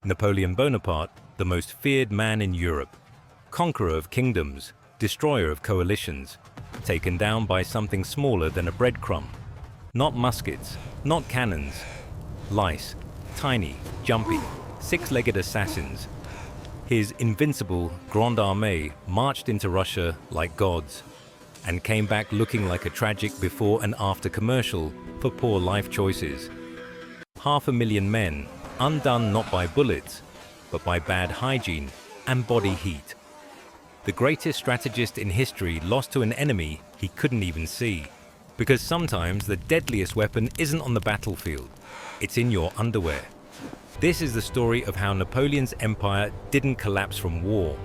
Napoleon Bonaparte, the most feared man in Europe, conqueror of kingdoms, destroyer of coalitions, taken down by something smaller than a breadcrumb. Not muskets, not cannons. Lice, tiny, jumpy, six-legged assassins. His invincible Grande Armée marched into Russia like gods, and came back looking like a tragic before and after commercial for poor life choices. 500,000 men, undone not by bullets, but by bad hygiene and body heat. The greatest strategist in history lost to an enemy he couldn't even see. Because sometimes the deadliest weapon isn't on the battlefield, it's in your underwear. This is the story of how Napoleon's empire didn't collapse from war,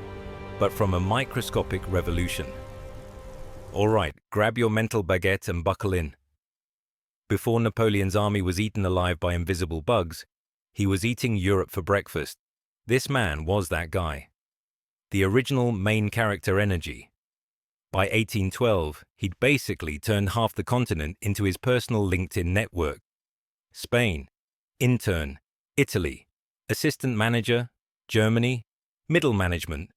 but from a microscopic revolution. Alright, grab your mental baguette and buckle in. Before Napoleon's army was eaten alive by invisible bugs, he was eating Europe for breakfast. This man was that guy. The original main character energy. By 1812, he'd basically turned half the continent into his personal LinkedIn network. Spain, intern, Italy, assistant manager, Germany, middle management.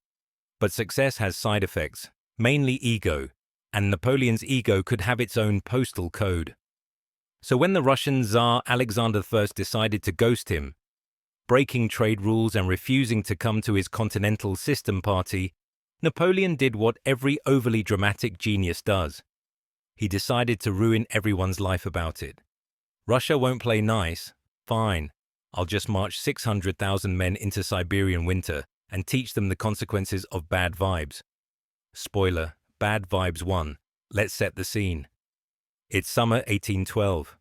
But success has side effects, mainly ego, and Napoleon's ego could have its own postal code. So when the Russian Tsar Alexander I decided to ghost him, breaking trade rules and refusing to come to his continental system party, Napoleon did what every overly dramatic genius does. He decided to ruin everyone's life about it. Russia won't play nice? Fine. I'll just march 600,000 men into Siberian winter and teach them the consequences of bad vibes. Spoiler, bad vibes won. Let's set the scene. It's summer 1812.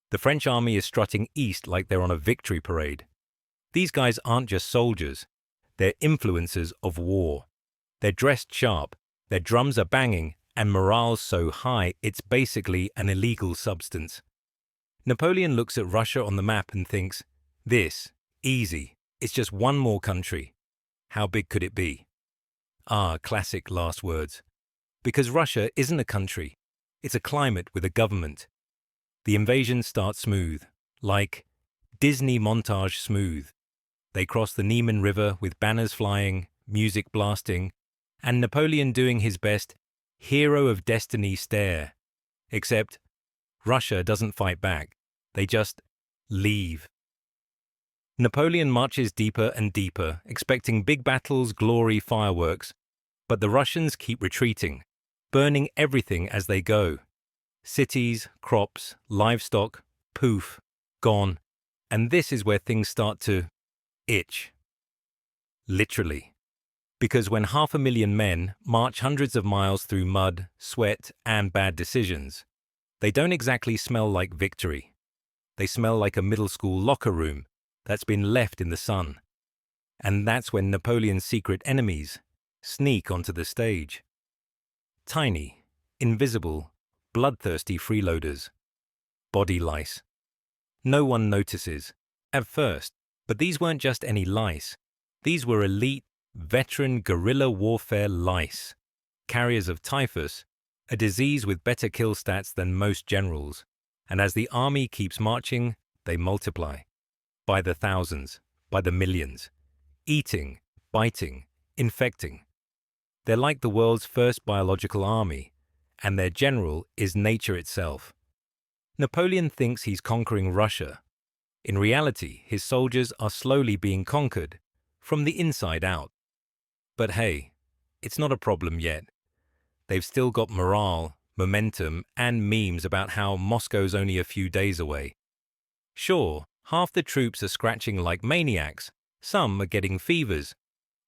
The French army is strutting east like they're on a victory parade. These guys aren't just soldiers. They're influencers of war. They're dressed sharp, their drums are banging, and morale's so high it's basically an illegal substance. Napoleon looks at Russia on the map and thinks, this, easy, it's just one more country. How big could it be? Ah, classic last words. Because Russia isn't a country, it's a climate with a government. The invasion starts smooth, like Disney montage smooth. They cross the Niemen River with banners flying, music blasting, and Napoleon doing his best hero of destiny stare. Except, Russia doesn't fight back. They just leave. Napoleon marches deeper and deeper, expecting big battles, glory, fireworks. But the Russians keep retreating, burning everything as they go. Cities, crops, livestock, poof, gone. And this is where things start to itch. Literally. Because when 500,000 men march hundreds of miles through mud, sweat, and bad decisions, they don't exactly smell like victory. They smell like a middle school locker room that's been left in the sun. And that's when Napoleon's secret enemies sneak onto the stage. Tiny, invisible, bloodthirsty freeloaders. Body lice. No one notices, at first, but these weren't just any lice. These were elite, veteran guerrilla warfare lice, carriers of typhus, a disease with better kill stats than most generals, and as the army keeps marching, they multiply. By the thousands, by the millions, eating, biting, infecting. They're like the world's first biological army, and their general is nature itself. Napoleon thinks he's conquering Russia. In reality, his soldiers are slowly being conquered, from the inside out. But hey, it's not a problem yet. They've still got morale, momentum, and memes about how Moscow's only a few days away. Sure, half the troops are scratching like maniacs, some are getting fevers,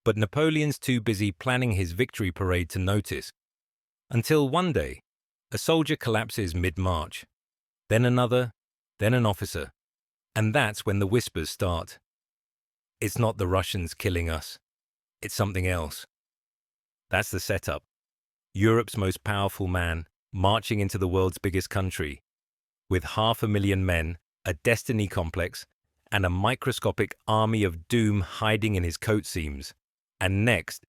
but Napoleon's too busy planning his victory parade to notice. Until one day, a soldier collapses mid-march, then another, then an officer, and that's when the whispers start. It's not the Russians killing us. It's something else. That's the setup. Europe's most powerful man marching into the world's biggest country, with 500,000 men, a destiny complex, and a microscopic army of doom hiding in his coat seams. And next,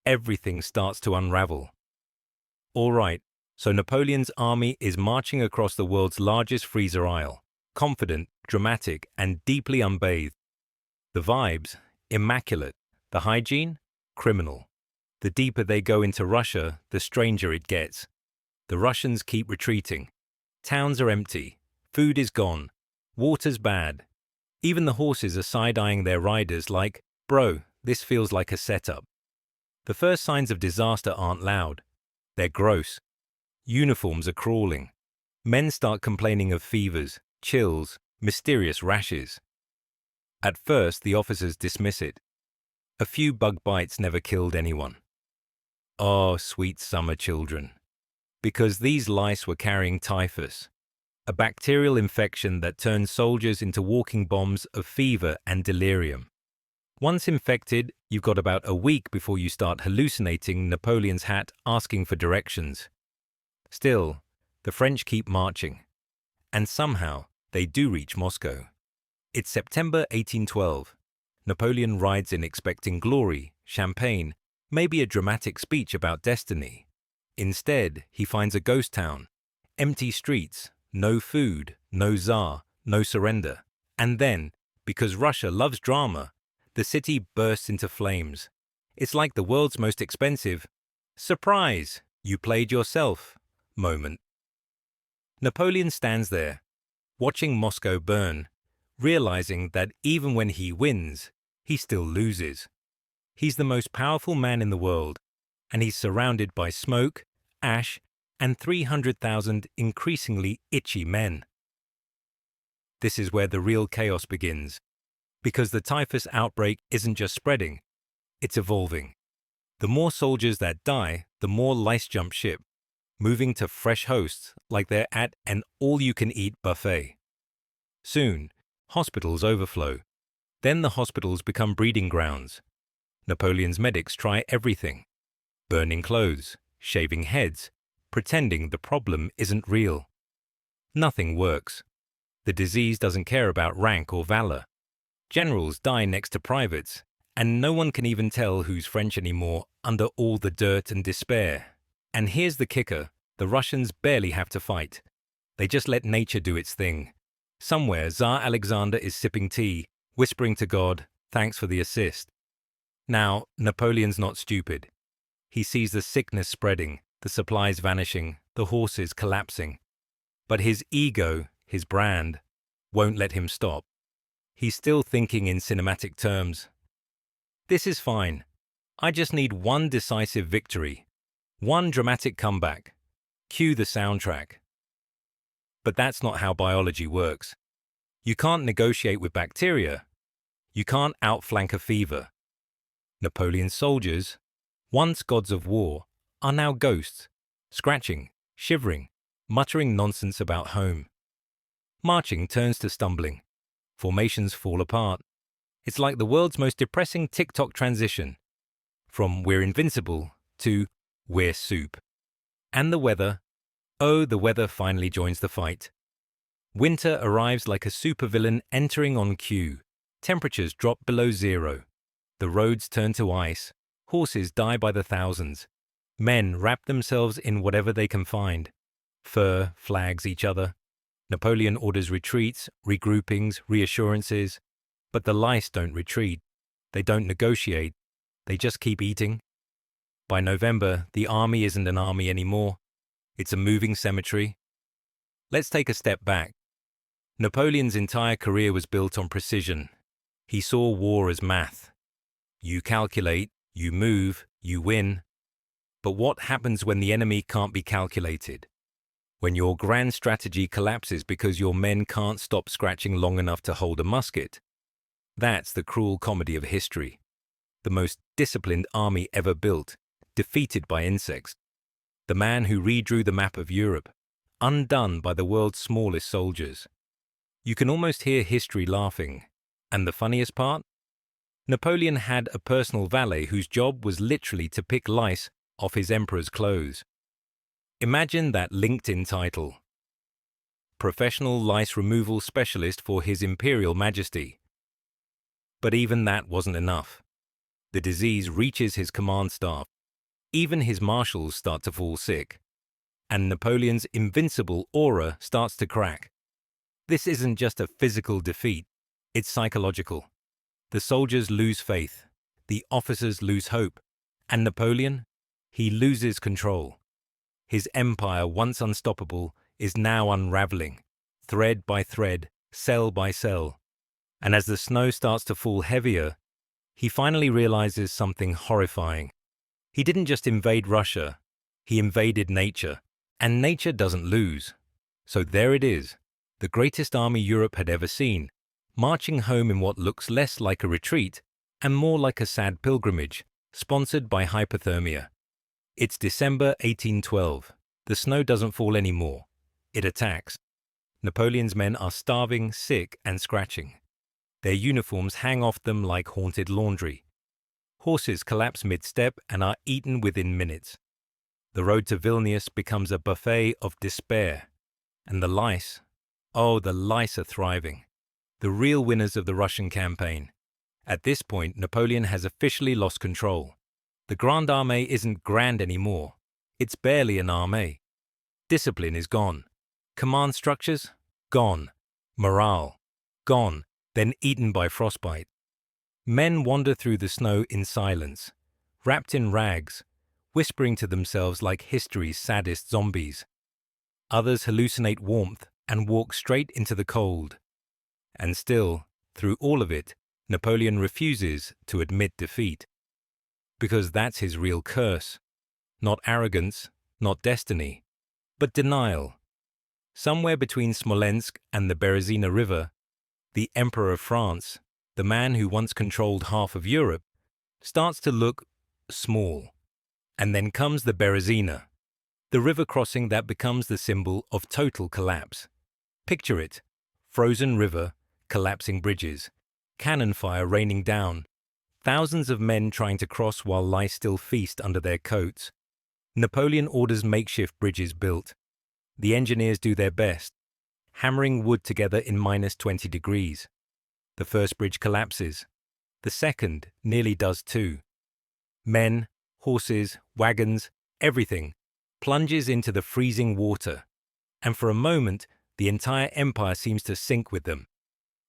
everything starts to unravel. All right, so Napoleon's army is marching across the world's largest freezer aisle, confident, dramatic, and deeply unbathed. The vibes, Immaculate. The hygiene? Criminal. The deeper they go into Russia, the stranger it gets. The Russians keep retreating. Towns are empty. Food is gone. Water's bad. Even the horses are side-eyeing their riders like, "Bro, this feels like a setup." The first signs of disaster aren't loud. They're gross. Uniforms are crawling. Men start complaining of fevers, chills, mysterious rashes. At first, the officers dismiss it. A few bug bites never killed anyone. Oh, sweet summer children. Because these lice were carrying typhus, a bacterial infection that turns soldiers into walking bombs of fever and delirium. Once infected, you've got about a week before you start hallucinating Napoleon's hat asking for directions. Still, the French keep marching. And somehow, they do reach Moscow. It's September 1812. Napoleon rides in expecting glory, champagne, maybe a dramatic speech about destiny. Instead, he finds a ghost town, empty streets, no food, no Tsar, no surrender. And then, because Russia loves drama, the city bursts into flames. It's like the world's most expensive "surprise, you played yourself" moment. Napoleon stands there, watching Moscow burn, realizing that even when he wins, he still loses. He's the most powerful man in the world, and he's surrounded by smoke, ash, and 300,000 increasingly itchy men. This is where the real chaos begins, because the typhus outbreak isn't just spreading, it's evolving. The more soldiers that die, the more lice jump ship, moving to fresh hosts like they're at an all-you-can-eat buffet. Soon, hospitals overflow. Then the hospitals become breeding grounds. Napoleon's medics try everything: burning clothes, shaving heads, pretending the problem isn't real. Nothing works. The disease doesn't care about rank or valor. Generals die next to privates, and no one can even tell who's French anymore under all the dirt and despair. And here's the kicker: the Russians barely have to fight. They just let nature do its thing. Somewhere, Tsar Alexander is sipping tea, whispering to God, "Thanks for the assist." Now, Napoleon's not stupid. He sees the sickness spreading, the supplies vanishing, the horses collapsing. But his ego, his brand, won't let him stop. He's still thinking in cinematic terms. This is fine. I just need one decisive victory. One dramatic comeback. Cue the soundtrack. But that's not how biology works. You can't negotiate with bacteria. You can't outflank a fever. Napoleon's soldiers, once gods of war, are now ghosts, scratching, shivering, muttering nonsense about home. Marching turns to stumbling. Formations fall apart. It's like the world's most depressing TikTok transition, from "we're invincible" to "we're soup." And the weather, oh, the weather finally joins the fight. Winter arrives like a supervillain entering on cue. Temperatures drop below zero. The roads turn to ice. Horses die by the thousands. Men wrap themselves in whatever they can find. Fur flags each other. Napoleon orders retreats, regroupings, reassurances. But the lice don't retreat. They don't negotiate. They just keep eating. By November, the army isn't an army anymore. It's a moving cemetery. Let's take a step back. Napoleon's entire career was built on precision. He saw war as math. You calculate, you move, you win. But what happens when the enemy can't be calculated? When your grand strategy collapses because your men can't stop scratching long enough to hold a musket? That's the cruel comedy of history. The most disciplined army ever built, defeated by insects. The man who redrew the map of Europe, undone by the world's smallest soldiers. You can almost hear history laughing. And the funniest part? Napoleon had a personal valet whose job was literally to pick lice off his emperor's clothes. Imagine that LinkedIn title: Professional Lice Removal Specialist for His Imperial Majesty. But even that wasn't enough. The disease reaches his command staff. Even his marshals start to fall sick. And Napoleon's invincible aura starts to crack. This isn't just a physical defeat, it's psychological. The soldiers lose faith, the officers lose hope, and Napoleon? He loses control. His empire, once unstoppable, is now unraveling, thread by thread, cell by cell. And as the snow starts to fall heavier, he finally realizes something horrifying. He didn't just invade Russia, he invaded nature. And nature doesn't lose. So there it is, the greatest army Europe had ever seen, marching home in what looks less like a retreat and more like a sad pilgrimage, sponsored by hypothermia. It's December 1812. The snow doesn't fall anymore. It attacks. Napoleon's men are starving, sick, and scratching. Their uniforms hang off them like haunted laundry. Horses collapse mid-step and are eaten within minutes. The road to Vilnius becomes a buffet of despair. And the lice, oh, the lice are thriving. The real winners of the Russian campaign. At this point, Napoleon has officially lost control. The Grande Armée isn't grand anymore. It's barely an armée. Discipline is gone. Command structures? Gone. Morale? Gone, then eaten by frostbite. Men wander through the snow in silence, wrapped in rags, whispering to themselves like history's saddest zombies. Others hallucinate warmth and walk straight into the cold. And still, through all of it, Napoleon refuses to admit defeat. Because that's his real curse. Not arrogance, not destiny, but denial. Somewhere between Smolensk and the Berezina River, the Emperor of France, the man who once controlled half of Europe, starts to look small. And then comes the Berezina, the river crossing that becomes the symbol of total collapse. Picture it, frozen river, collapsing bridges, cannon fire raining down, thousands of men trying to cross while lice still feast under their coats. Napoleon orders makeshift bridges built. The engineers do their best, hammering wood together in -20 degrees. The first bridge collapses. The second nearly does too. Men, horses, wagons, everything plunges into the freezing water, and for a moment the entire empire seems to sink with them.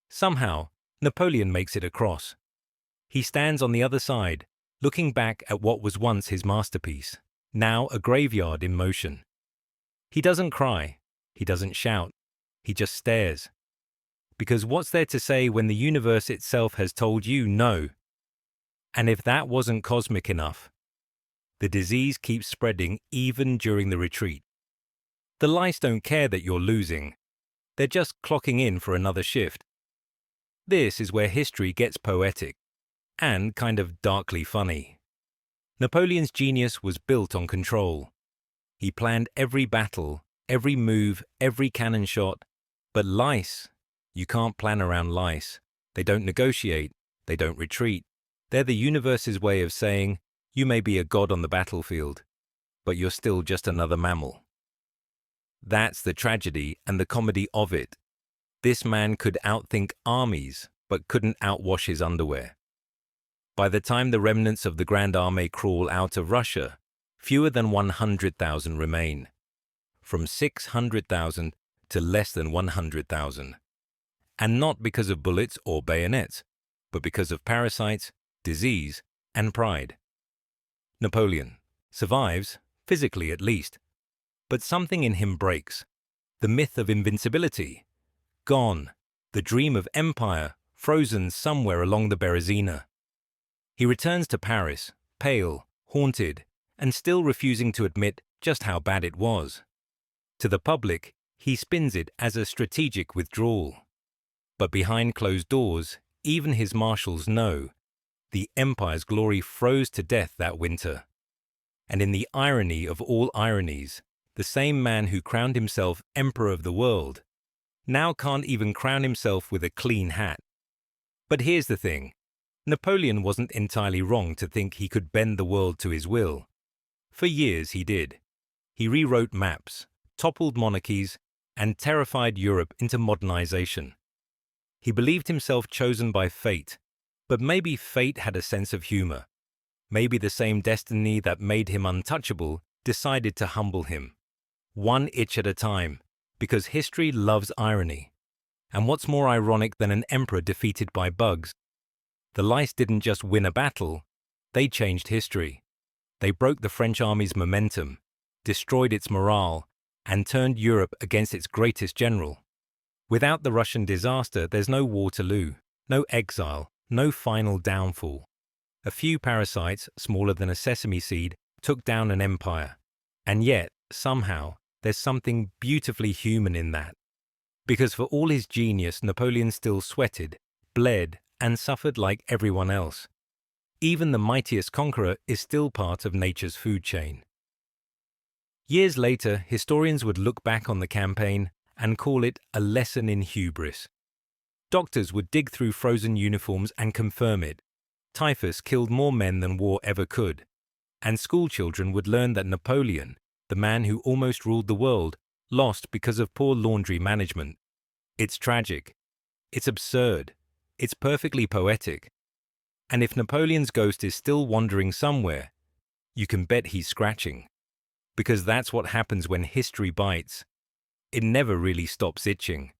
Somehow, Napoleon makes it across. He stands on the other side, looking back at what was once his masterpiece, now a graveyard in motion. He doesn't cry, he doesn't shout, he just stares. Because what's there to say when the universe itself has told you no? And if that wasn't cosmic enough, the disease keeps spreading even during the retreat. The lice don't care that you're losing. They're just clocking in for another shift. This is where history gets poetic and kind of darkly funny. Napoleon's genius was built on control. He planned every battle, every move, every cannon shot. But lice, you can't plan around lice. They don't negotiate. They don't retreat. They're the universe's way of saying, you may be a god on the battlefield, but you're still just another mammal. That's the tragedy and the comedy of it. This man could outthink armies, but couldn't outwash his underwear. By the time the remnants of the Grande Armée crawl out of Russia, fewer than 100,000 remain. From 600,000 to less than 100,000. And not because of bullets or bayonets, but because of parasites, disease, and pride. Napoleon survives, physically at least, but something in him breaks. The myth of invincibility, gone. The dream of empire, frozen somewhere along the Berezina. He returns to Paris, pale, haunted, and still refusing to admit just how bad it was. To the public, he spins it as a strategic withdrawal. But behind closed doors, even his marshals know the empire's glory froze to death that winter. And in the irony of all ironies, the same man who crowned himself emperor of the world now can't even crown himself with a clean hat. But here's the thing. Napoleon wasn't entirely wrong to think he could bend the world to his will. For years he did. He rewrote maps, toppled monarchies, and terrified Europe into modernization. He believed himself chosen by fate, but maybe fate had a sense of humor. Maybe the same destiny that made him untouchable decided to humble him. One itch at a time, because history loves irony. And what's more ironic than an emperor defeated by bugs? The lice didn't just win a battle, they changed history. They broke the French army's momentum, destroyed its morale, and turned Europe against its greatest general. Without the Russian disaster, there's no Waterloo, no exile, no final downfall. A few parasites, smaller than a sesame seed, took down an empire. And yet, somehow, there's something beautifully human in that. Because for all his genius, Napoleon still sweated, bled, and suffered like everyone else. Even the mightiest conqueror is still part of nature's food chain. Years later, historians would look back on the campaign and call it a lesson in hubris. Doctors would dig through frozen uniforms and confirm it. Typhus killed more men than war ever could. And schoolchildren would learn that Napoleon, the man who almost ruled the world, lost because of poor laundry management. It's tragic. It's absurd. It's perfectly poetic. And if Napoleon's ghost is still wandering somewhere, you can bet he's scratching. Because that's what happens when history bites. It never really stops itching.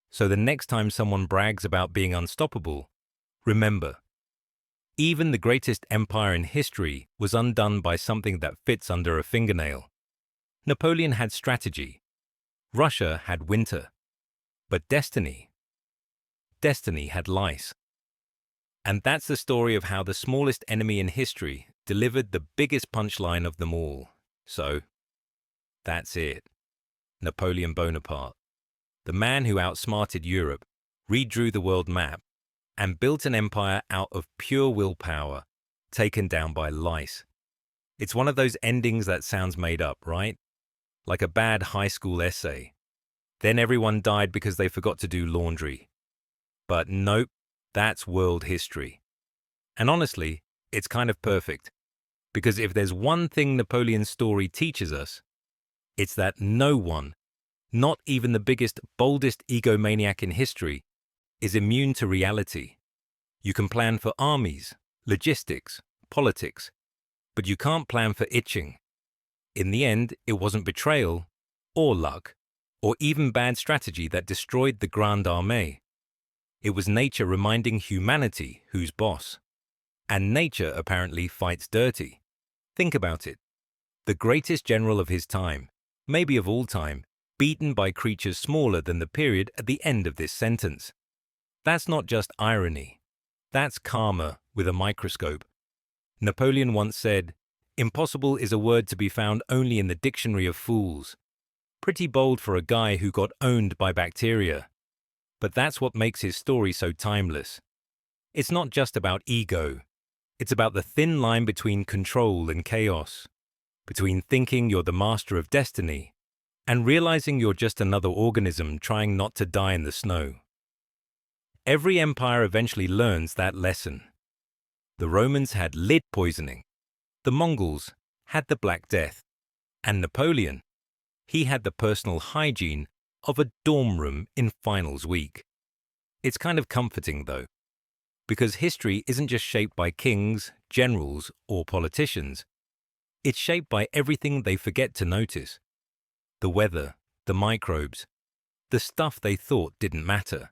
So the next time someone brags about being unstoppable, remember, even the greatest empire in history was undone by something that fits under a fingernail. Napoleon had strategy. Russia had winter. But destiny had lice. And that's the story of how the smallest enemy in history delivered the biggest punchline of them all. So, that's it. Napoleon Bonaparte, the man who outsmarted Europe, redrew the world map, and built an empire out of pure willpower, taken down by lice. It's one of those endings that sounds made up, right? Like a bad high school essay. Then everyone died because they forgot to do laundry. But nope, that's world history. And honestly, it's kind of perfect. Because if there's one thing Napoleon's story teaches us, it's that no one, not even the biggest, boldest egomaniac in history, is immune to reality. You can plan for armies, logistics, politics, but you can't plan for itching. In the end, it wasn't betrayal, or luck, or even bad strategy that destroyed the Grande Armée. It was nature reminding humanity who's boss. And nature apparently fights dirty. Think about it. The greatest general of his time, maybe of all time, beaten by creatures smaller than the period at the end of this sentence. That's not just irony. That's karma with a microscope. Napoleon once said, "Impossible is a word to be found only in the dictionary of fools." Pretty bold for a guy who got owned by bacteria. But that's what makes his story so timeless. It's not just about ego. It's about the thin line between control and chaos, between thinking you're the master of destiny and realizing you're just another organism trying not to die in the snow. Every empire eventually learns that lesson. The Romans had lead poisoning. The Mongols had the Black Death. And Napoleon, he had the personal hygiene of a dorm room in finals week. It's kind of comforting, though, because history isn't just shaped by kings, generals, or politicians. It's shaped by everything they forget to notice. The weather, the microbes, the stuff they thought didn't matter.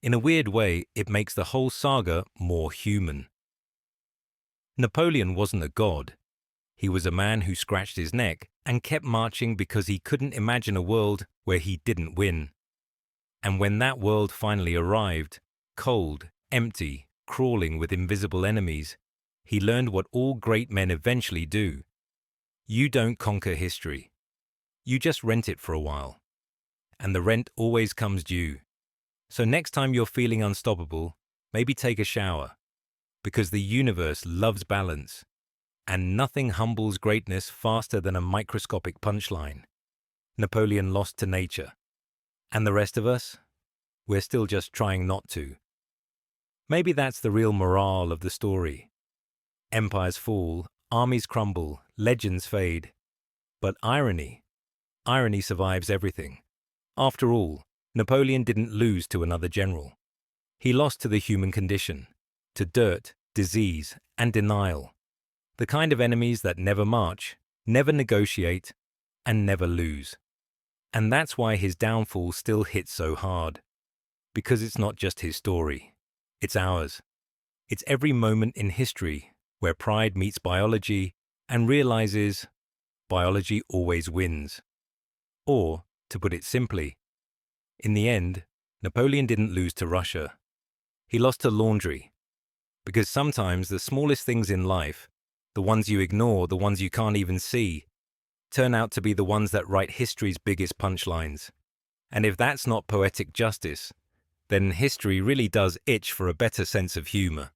In a weird way, it makes the whole saga more human. Napoleon wasn't a god. He was a man who scratched his neck and kept marching because he couldn't imagine a world where he didn't win. And when that world finally arrived, cold, empty, crawling with invisible enemies, he learned what all great men eventually do. You don't conquer history. You just rent it for a while. And the rent always comes due. So next time you're feeling unstoppable, maybe take a shower. Because the universe loves balance. And nothing humbles greatness faster than a microscopic punchline. Napoleon lost to nature. And the rest of us? We're still just trying not to. Maybe that's the real morale of the story. Empires fall, armies crumble, legends fade. But irony survives everything. After all, Napoleon didn't lose to another general. He lost to the human condition, to dirt, disease, and denial. The kind of enemies that never march, never negotiate, and never lose. And that's why his downfall still hits so hard. Because it's not just his story. It's ours. It's every moment in history where pride meets biology and realizes biology always wins. Or, to put it simply, in the end, Napoleon didn't lose to Russia. He lost to laundry. Because sometimes the smallest things in life, the ones you ignore, the ones you can't even see, turn out to be the ones that write history's biggest punchlines. And if that's not poetic justice, then history really does itch for a better sense of humor.